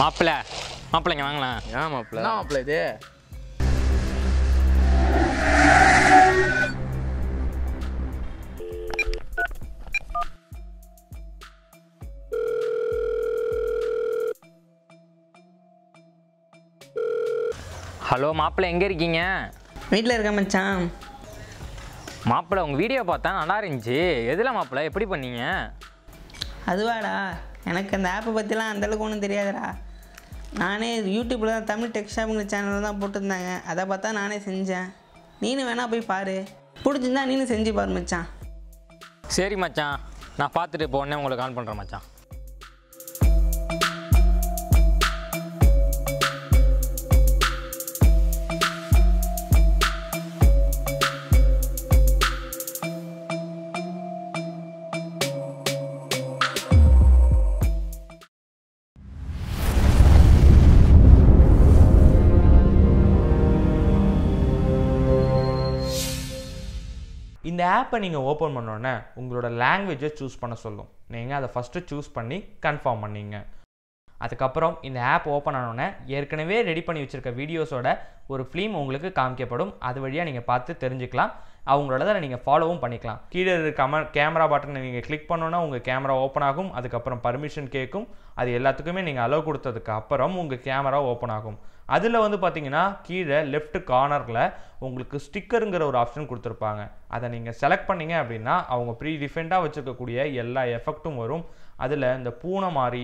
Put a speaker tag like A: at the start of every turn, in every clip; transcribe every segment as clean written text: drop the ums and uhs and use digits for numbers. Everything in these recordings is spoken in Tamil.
A: மாப்பிள்ள மாப்பிள்ளைங்க வாங்கலாம்.
B: ஏன் மாப்பிள்ள? என்ன மாப்பிள்ள இது?
A: ஹலோ மாப்பிள்ளை, எங்கே இருக்கீங்க?
C: வீட்டில் இருக்க மச்சான்.
A: மாப்பிள்ளை உங்கள் வீடியோ பார்த்தா நல்லா இருந்துச்சு. எதில் மாப்பிள்ளை, எப்படி பண்ணீங்க?
C: அதுவாடா, எனக்கு அந்த ஆப்பை பற்றிலாம் அந்தளவுக்கு ஒன்றும் தெரியாதுடா. நானே யூடியூப்பில் தான் தமிழ் டெக் ஷாப்புங்கிற சேனலில் தான் போட்டிருந்தாங்க. அதை பார்த்தா நானே செஞ்சேன். நீனு வேணா போய் பாரு, பிடிச்சிருந்தா நீனும் செஞ்சு பாரு மச்சான்.
A: சரி மச்சான், நான் பார்த்துட்டு இப்போ உடனே உங்களுக்கு கால் பண்ணுறேன் மச்சான்.
D: இந்த ஆப்பை நீங்கள் ஓப்பன் பண்ணோன்னே உங்களோட லாங்குவேஜை சூஸ் பண்ண சொல்லும். நீங்கள் அதை ஃபஸ்ட்டு சூஸ் பண்ணி கன்ஃபார்ம் பண்ணிங்க. அதுக்கப்புறம் இந்த ஆப் ஓப்பன் ஆனோடனே ஏற்கனவே ரெடி பண்ணி வச்சுருக்க வீடியோஸோட ஒரு ஃபிலிம் உங்களுக்கு காமிக்கப்படும். அது வழியாக நீங்கள் பார்த்து தெரிஞ்சுக்கலாம். அவங்களோட நீங்கள் ஃபாலோவும் பண்ணிக்கலாம். கீழே இருக்க கேமரா பட்டனை நீங்கள் கிளிக் பண்ணோன்னா உங்கள் கேமரா ஓப்பன் ஆகும். அதுக்கப்புறம் பர்மிஷன் கேட்கும். அது எல்லாத்துக்குமே நீங்கள் அலோவ் கொடுத்ததுக்கு அப்புறம் உங்கள் கேமரா ஓப்பன் ஆகும். அதில் பார்த்தீங்கன்னா கீழே லெஃப்ட் கார்னரில் உங்களுக்கு ஸ்டிக்கருங்கிற ஒரு ஆப்ஷன் கொடுத்துருப்பாங்க. அதை நீங்கள் செலக்ட் பண்ணிங்க அப்படின்னா அவங்க ப்ரீ டிஃபெண்டாக வச்சுருக்கக்கூடிய எல்லா எஃபெக்ட்டும் வரும். அதில் இந்த பூனை மாதிரி,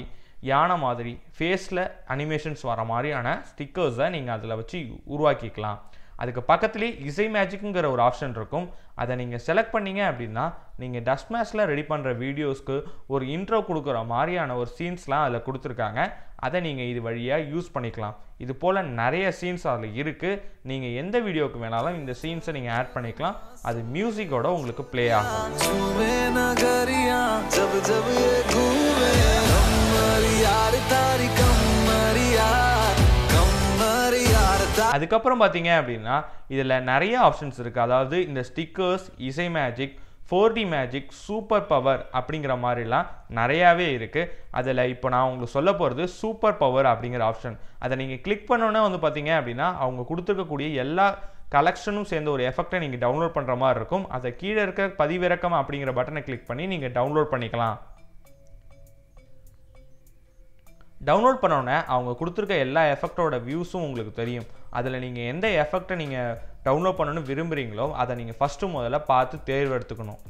D: யானை மாதிரி, ஃபேஸில் அனிமேஷன்ஸ் வர மாதிரியான ஸ்டிக்கர்ஸை நீங்கள் அதில் வச்சு உருவாக்கிக்கலாம். அதுக்கு பக்கத்துலேயே இசை மேஜிக்குங்கிற ஒரு ஆப்ஷன் இருக்கும். அதை நீங்கள் செலக்ட் பண்ணிங்க அப்படின்னா நீங்கள் டஸ்ட் மேட்ச்சில் ரெடி பண்ணுற வீடியோஸ்க்கு ஒரு இன்ட்ரோ கொடுக்குற மாதிரியான ஒரு சீன்ஸ்லாம் அதில் கொடுத்துருக்காங்க. அதை நீங்கள் இது வழியாக யூஸ் பண்ணிக்கலாம். இது போல் நிறைய சீன்ஸ் அதில் இருக்குது. நீங்கள் எந்த வீடியோவுக்கு வேணாலும் இந்த சீன்ஸை நீங்கள் ஆட் பண்ணிக்கலாம். அது மியூசிக்கோட உங்களுக்கு ப்ளே ஆகும். அதுக்கப்புறம் பார்த்தீங்க அப்படின்னா இதில் நிறைய ஆப்ஷன்ஸ் இருக்குது. அதாவது இந்த ஸ்டிக்கர்ஸ், இசை magic, 4D magic, super power அப்படிங்கிற மாதிரிலாம் நிறையாவே இருக்குது. அதில் இப்போ நான் உங்களுக்கு சொல்ல போகிறது சூப்பர் பவர் அப்படிங்கிற ஆப்ஷன். அதை நீங்கள் கிளிக் பண்ணோன்னே பார்த்தீங்க அப்படின்னா அவங்க கொடுத்துருக்கக்கூடிய எல்லா கலெக்ஷனும் சேர்ந்த ஒரு எஃபெக்டை நீங்கள் டவுன்லோட் பண்ணுற மாதிரி இருக்கும். அதை கீழே இருக்க பதிவிறக்கம் அப்படிங்கிற பட்டனை கிளிக் பண்ணி நீங்கள் டவுன்லோட் பண்ணிக்கலாம். டவுன்லோட் பண்ணோன்னே அவங்க கொடுத்துருக்க எல்லா எஃபெக்டோட வியூஸும் உங்களுக்கு தெரியும். அதில் நீங்கள் எந்த எஃபெக்டை நீங்கள் டவுன்லோட் பண்ணணும்னு விரும்புகிறீங்களோ அதை நீங்கள் ஃபஸ்ட்டு முதல்ல பார்த்து தேர்வெடுத்துக்கணும்.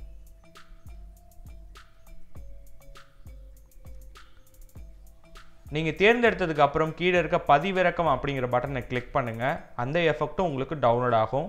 D: நீங்கள் தேர்ந்தெடுத்ததுக்கு அப்புறம் கீழே இருக்க பதிவிறக்கம் அப்படிங்கிற பட்டனை கிளிக் பண்ணுங்கள். அந்த எஃபெக்டும் உங்களுக்கு டவுன்லோட் ஆகும்.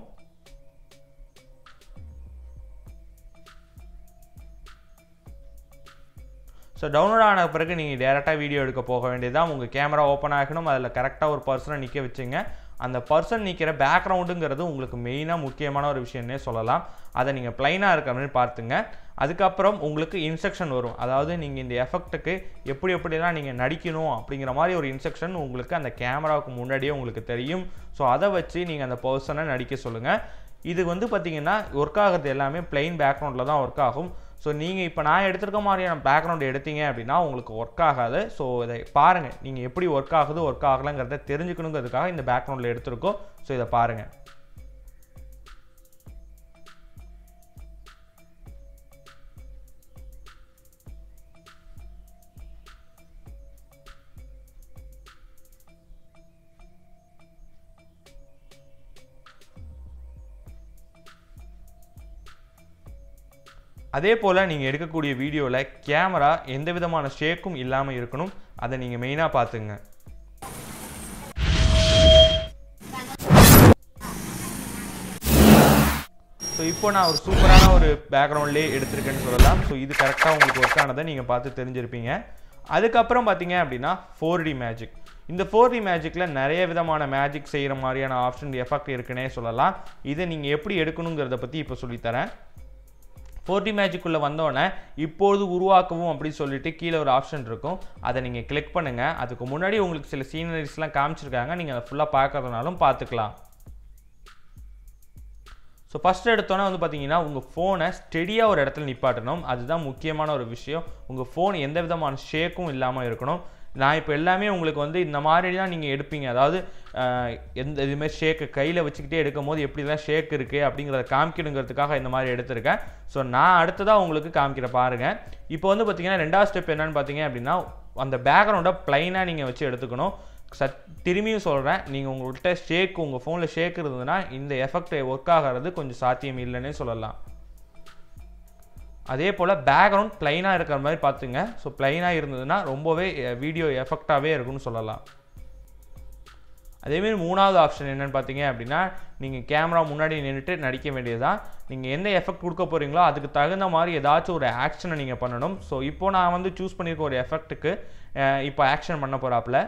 D: ஸோ டவுன்லோட் ஆன பிறகு நீங்கள் டேரெக்டாக வீடியோ எடுக்க போக வேண்டியதான். உங்கள் கேமரா ஓப்பன் ஆகணும். அதில் கரெக்டாக ஒரு பர்சனை நிற்க வச்சுங்க. அந்த பர்சன் நிற்கிற பேக்ரவுண்டுங்கிறது உங்களுக்கு மெயினாக முக்கியமான ஒரு விஷயம்னே சொல்லலாம். அதை நீங்கள் ப்ளைனாக இருக்கிற மாதிரி பார்த்துங்க. அதுக்கப்புறம் உங்களுக்கு இன்ஸ்ட்ரக்ஷன் வரும். அதாவது நீங்கள் இந்த எஃபெக்ட்டுக்கு எப்படிலாம் நீங்கள் நடிக்கணும் அப்படிங்கிற மாதிரி ஒரு இன்ஸ்ட்ரக்ஷன் உங்களுக்கு அந்த கேமராவுக்கு முன்னாடியே உங்களுக்கு தெரியும். ஸோ அதை வச்சு நீங்கள் அந்த பர்சனை நடிக்க சொல்லுங்கள். இது பார்த்தீங்கன்னா ஒர்க் ஆகிறது எல்லாமே பிளெயின் பேக்ரவுண்டில் தான் ஒர்க் ஆகும். ஸோ நீங்கள் இப்போ நான் எடுத்துருக்க மாதிரியான பேக்ரவுண்ட் எடுத்தீங்க அப்படின்னா உங்களுக்கு ஒர்க் ஆகாது. ஸோ இதை பாருங்கள், நீங்கள் எப்படி ஒர்க் ஆகுது ஒர்க் ஆகலைங்கிறத தெரிஞ்சுக்கணுங்கிறதுக்காக இந்த பேக்ரவுண்டில் எடுத்துருக்கோம். ஸோ இதை பாருங்கள். அதே போல் நீங்கள் எடுக்கக்கூடிய வீடியோவில் கேமரா எந்த விதமான ஷேக்கும் இல்லாமல் இருக்கணும். அதை நீங்கள் மெயினாக பார்த்துங்க. ஸோ இப்போ நான் ஒரு சூப்பரான ஒரு பேக்ரவுண்ட்லேயே எடுத்திருக்கேன்னு சொல்லலாம். ஸோ இது கரெக்டாக உங்களுக்கு ஒர்க் ஆனதை நீங்கள் பார்த்து தெரிஞ்சிருப்பீங்க. அதுக்கப்புறம் பார்த்தீங்க அப்படின்னா 4D மேஜிக். இந்த 4D மேஜிக்கில் நிறைய விதமான மேஜிக் செய்கிற மாதிரியான ஆப்ஷன் எஃபெக்ட் இருக்குன்னே சொல்லலாம். இதை நீங்கள் எப்படி எடுக்கணுங்கிறத பற்றி இப்போ சொல்லித்தரேன். 4D மேஜிக்குள்ளே வந்தோடனே இப்போது உருவாக்கவும் அப்படின்னு சொல்லிட்டு கீழே ஒரு ஆப்ஷன் இருக்கும். அதை நீங்கள் கிளிக் பண்ணுங்கள். அதுக்கு முன்னாடி உங்களுக்கு சில சீனரிஸ்லாம் காமிச்சிருக்காங்க. நீங்கள் அதை ஃபுல்லாக பார்க்கறதுனாலும் பார்த்துக்கலாம். ஸோ ஃபஸ்ட்டு எடுத்தோன்னே பார்த்தீங்கன்னா உங்கள் ஃபோனை ஸ்டெடியாக ஒரு இடத்துல நிப்பாட்டணும். அதுதான் முக்கியமான ஒரு விஷயம். உங்கள் ஃபோன் எந்த விதமான ஷேக்கும் இல்லாமல் இருக்கணும். நான் இப்போ எல்லாமே உங்களுக்கு வந்து இந்த மாதிரி தான் நீங்கள் எடுப்பீங்க. அதாவது எந்த இதுமாதிரி ஷேக்கு கையில் வச்சுக்கிட்டே எடுக்கும் போது எப்படிலாம் ஷேக் இருக்குது அப்படிங்கிறத காமிக்கணுங்கிறதுக்காக இந்த மாதிரி எடுத்திருக்கேன். ஸோ நான் அடுத்ததாக உங்களுக்கு காமிக்கிற பாருங்கள். இப்போ வந்து பார்த்தீங்கன்னா 2வது ஸ்டெப் என்னென்னு பார்த்தீங்க அப்படின்னா அந்த பேக்ரவுண்டை ப்ளைனாக நீங்கள் வச்சு எடுத்துக்கணும். திரும்பியும் சொல்கிறேன், நீங்கள் உங்கள்கிட்ட ஷேக் உங்கள் ஃபோனில் ஷேக் இருந்ததுன்னா இந்த எஃபெக்ட் ஒர்க் ஆகிறது கொஞ்சம் சாத்தியம் இல்லைன்னே சொல்லலாம். அதே போல் பேக்ரவுண்ட் ப்ளைனாக இருக்கிற மாதிரி பார்த்துங்க. ஸோ ப்ளைனாக இருந்ததுன்னா ரொம்பவே வீடியோ எஃபெக்டாகவே இருக்குன்னு சொல்லலாம். அதேமாரி 3வது ஆப்ஷன் என்னென்னு பார்த்தீங்க அப்படின்னா நீங்கள் கேமரா முன்னாடி நின்றுட்டு நடிக்க வேண்டியதுதான். நீங்கள் எந்த எஃபெக்ட் கொடுக்க போகிறீங்களோ அதுக்கு தகுந்த மாதிரி ஏதாச்சும் ஒரு ஆக்ஷனை நீங்கள் பண்ணணும். ஸோ இப்போது நான் வந்து சூஸ் பண்ணியிருக்க ஒரு எஃபெக்ட்டுக்கு இப்போ ஆக்ஷன் பண்ண போகிறாப்புல.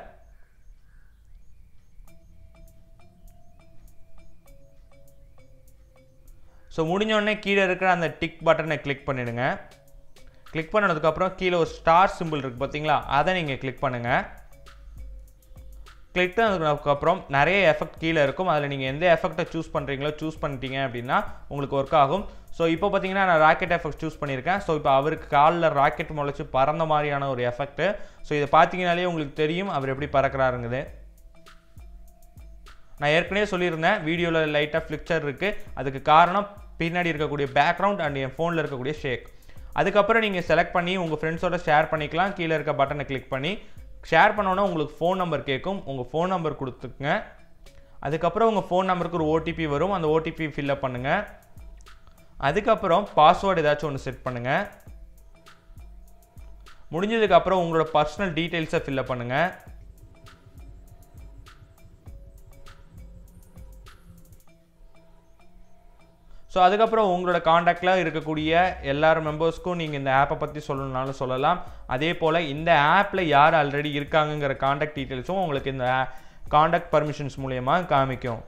D: ஸோ முடிஞ்சோடனே கீழே இருக்கிற அந்த டிக் பட்டனை கிளிக் பண்ணிவிடுங்க. கிளிக் பண்ணதுக்கப்புறம் கீழே ஒரு ஸ்டார் சிம்பிள் இருக்குது பார்த்தீங்களா, அதை நீங்கள் கிளிக் பண்ணுங்கள். கிளிக் பண்ணதுக்கப்புறம் நிறைய எஃபெக்ட் கீழே இருக்கும். அதில் நீங்கள் எந்த எஃபெக்டை சூஸ் பண்ணுறீங்களோ சூஸ் பண்ணிட்டீங்க அப்படின்னா உங்களுக்கு ஒர்க் ஆகும். ஸோ இப்போ பார்த்தீங்கன்னா நான் ராக்கெட் எஃபெக்ட் சூஸ் பண்ணியிருக்கேன். ஸோ இப்போ அவருக்கு காலில் ராக்கெட் முளைச்சி பறந்த மாதிரியான ஒரு எஃபெக்ட்டு. ஸோ இதை பார்த்தீங்கனாலே உங்களுக்கு தெரியும் அவர் எப்படி பறக்கிறாருங்குது. நான் ஏற்கனவே சொல்லியிருந்தேன் வீடியோவில் லைட்டாக ஃப்ளிக்சர் இருக்குது. அதுக்கு காரணம் பின்னாடி இருக்கக்கூடிய பேக்ரவுண்ட் அண்ட் என் ஃபோனில் இருக்கக்கூடிய ஷேக். அதுக்கப்புறம் நீங்கள் செலக்ட் பண்ணி உங்கள் ஃப்ரெண்ட்ஸோட ஷேர் பண்ணிக்கலாம். கீழே இருக்க பட்டனை கிளிக் பண்ணி ஷேர் பண்ணோன்னா உங்களுக்கு ஃபோன் நம்பர் கேட்கும். உங்கள் ஃபோன் நம்பர் கொடுத்துக்குங்க. அதுக்கப்புறம் உங்கள் ஃபோன் நம்பருக்கு ஒரு ஓடிபி வரும். அந்த ஓடிபி ஃபில்அப் பண்ணுங்கள். அதுக்கப்புறம் பாஸ்வேர்டு ஏதாச்சும் ஒன்று செட் பண்ணுங்கள். முடிஞ்சதுக்கப்புறம் உங்களோட பர்சனல் டீட்டெயில்ஸை ஃபில்அப் பண்ணுங்கள். ஸோ அதுக்கப்புறம் உங்களோட காண்டாக்டில் இருக்கக்கூடிய எல்லார் மெம்பர்ஸ்க்கும் நீங்கள் இந்த ஆப்பை பற்றி சொல்லணுன்னாலும் சொல்லலாம். அதே போல் இந்த ஆப்பில் யார் ஆல்ரெடி இருக்காங்கங்கிற காண்டாக்ட் டீட்டெயில்ஸும் உங்களுக்கு இந்த காண்டாக்ட் பர்மிஷன்ஸ் மூலயமா காமிக்கும்.